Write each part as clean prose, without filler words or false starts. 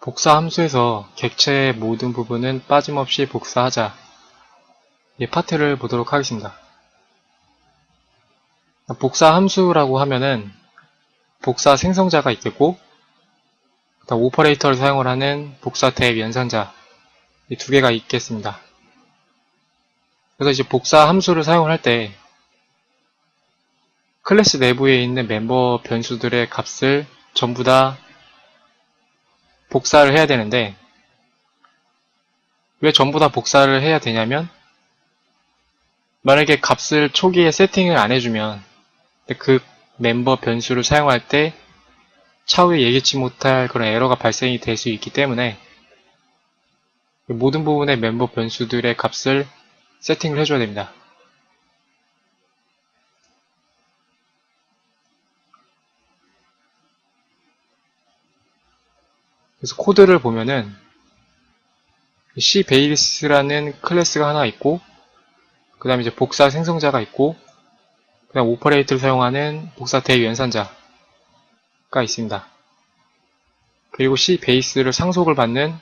복사 함수에서 객체의 모든 부분은 빠짐없이 복사하자. 이 파트를 보도록 하겠습니다. 복사 함수라고 하면은 복사 생성자가 있겠고, 그다음 오퍼레이터를 사용을 하는 복사 대입 연산자, 이 두 개가 있겠습니다. 그래서 이제 복사 함수를 사용을 할 때 클래스 내부에 있는 멤버 변수들의 값을 전부 다 복사를 해야 되는데, 왜 전부 다 복사를 해야 되냐면, 만약에 값을 초기에 세팅을 안 해주면 그 멤버 변수를 사용할 때 차후에 예기치 못할 그런 에러가 발생이 될 수 있기 때문에 모든 부분의 멤버 변수들의 값을 세팅을 해줘야 됩니다. 그래서 코드를 보면은 cbase라는 클래스가 하나 있고, 그 다음에 이제 복사 생성자가 있고, 그 다음 오퍼레이터를 사용하는 복사 대입 연산자가 있습니다. 그리고 cbase를 상속을 받는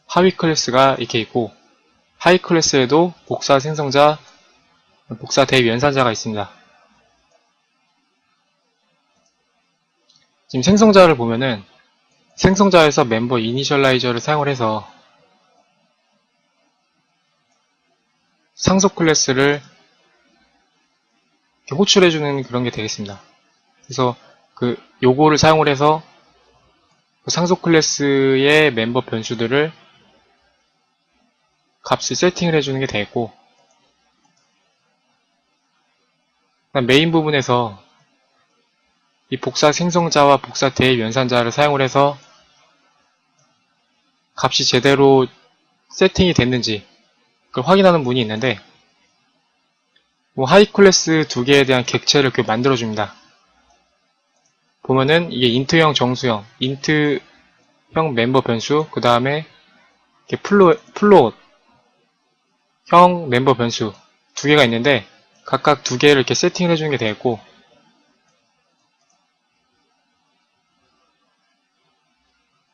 하위 클래스가 이렇게 있고, 하위 클래스에도 복사 생성자, 복사 대입 연산자가 있습니다. 지금 생성자를 보면은 생성자에서 멤버 이니셜라이저를 사용을 해서 상속 클래스를 호출해주는 그런 게 되겠습니다. 그래서 요거를 사용을 해서 상속 클래스의 멤버 변수들을 값을 세팅을 해주는 게 되겠고, 메인 부분에서 이 복사 생성자와 복사 대입 연산자를 사용을 해서 값이 제대로 세팅이 됐는지 그걸 확인하는 문이 있는데, 하이 클래스 두 개에 대한 객체를 이렇게 만들어줍니다. 보면은 이게 인트형, 정수형, 인트형 멤버 변수, 그 다음에 플롯형 멤버 변수 두 개가 있는데 각각 두 개를 이렇게 세팅을 해주는 게 되겠고,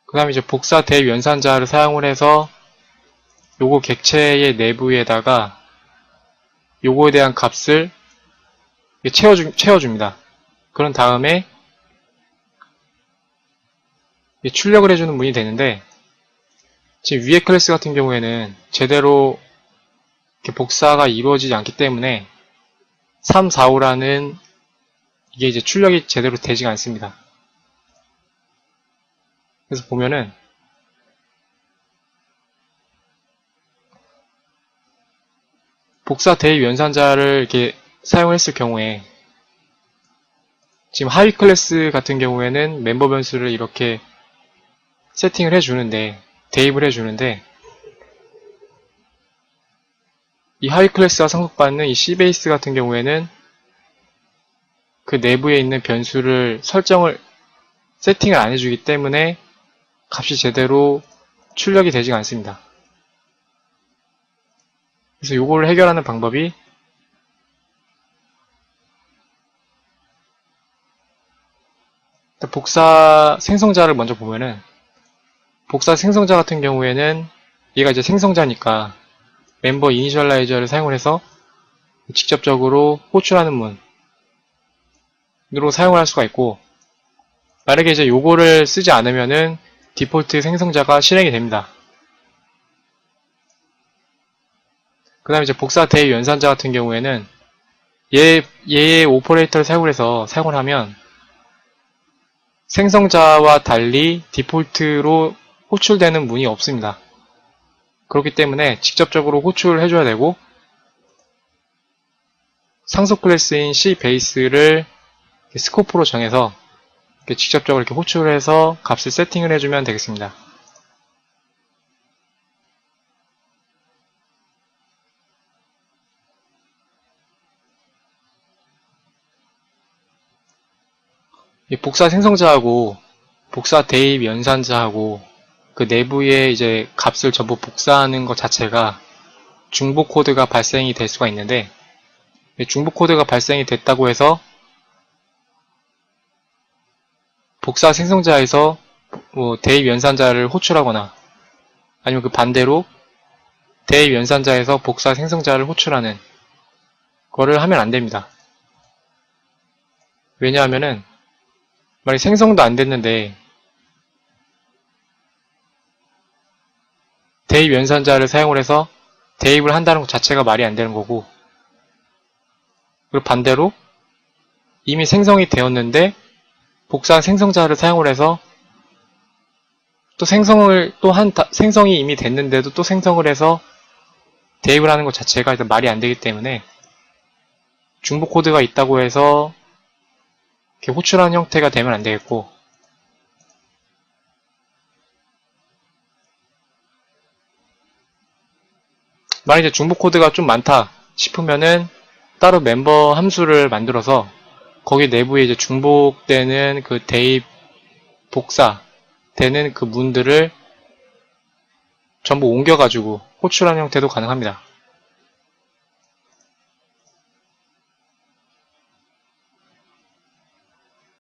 그 다음에 이제 복사 대입 연산자를 사용을 해서 요거 객체의 내부에다가 요거에 대한 값을 채워줍니다. 그런 다음에 출력을 해주는 문이 되는데, 지금 위에 클래스 같은 경우에는 제대로 이렇게 복사가 이루어지지 않기 때문에 3, 4, 5라는 이게 이제 출력이 제대로 되지가 않습니다. 그래서 보면은 복사 대입 연산자를 이렇게 사용했을 경우에 지금 하위 클래스 같은 경우에는 멤버 변수를 이렇게 세팅을 해주는데, 대입을 해주는데, 이 하위 클래스가 상속받는 이 cbase 같은 경우에는 그 내부에 있는 변수를 세팅을 안 해주기 때문에 값이 제대로 출력이 되지가 않습니다. 그래서 이걸 해결하는 방법이 복사 생성자를 먼저 보면은, 복사 생성자 같은 경우에는 얘가 이제 생성자니까 멤버 이니셜라이저를 사용을 해서 직접적으로 호출하는 문으로 사용을 할 수가 있고, 만약에 이제 요거를 쓰지 않으면은 디폴트 생성자가 실행이 됩니다. 그 다음에 이제 복사 대입 연산자 같은 경우에는 얘의 오퍼레이터를 사용을 하면 생성자와 달리 디폴트로 호출되는 문이 없습니다. 그렇기 때문에 직접적으로 호출을 해줘야 되고, 상속 클래스인 cbase를 스코프로 정해서 직접적으로 이렇게 호출을 해서 값을 세팅을 해주면 되겠습니다. 이 복사 생성자하고 복사 대입 연산자하고 그 내부에 이제 값을 전부 복사하는 것 자체가 중복 코드가 발생이 될 수가 있는데, 중복 코드가 발생이 됐다고 해서 복사 생성자에서 뭐 대입 연산자를 호출하거나 아니면 그 반대로 대입 연산자에서 복사 생성자를 호출하는 거를 하면 안 됩니다. 왜냐하면은 만약 생성도 안 됐는데 대입 연산자를 사용을 해서 대입을 한다는 것 자체가 말이 안 되는 거고, 그리고 반대로 이미 생성이 되었는데 복사 생성자를 사용을 해서 또 생성이 이미 됐는데도 또 생성을 해서 대입을 하는 것 자체가 일단 말이 안 되기 때문에 중복 코드가 있다고 해서 이렇게 호출하는 형태가 되면 안 되겠고, 만약 이제 중복 코드가 좀 많다 싶으면은 따로 멤버 함수를 만들어서 거기 내부에 이제 중복되는 그 대입 복사 되는 그 문들을 전부 옮겨가지고 호출하는 형태도 가능합니다.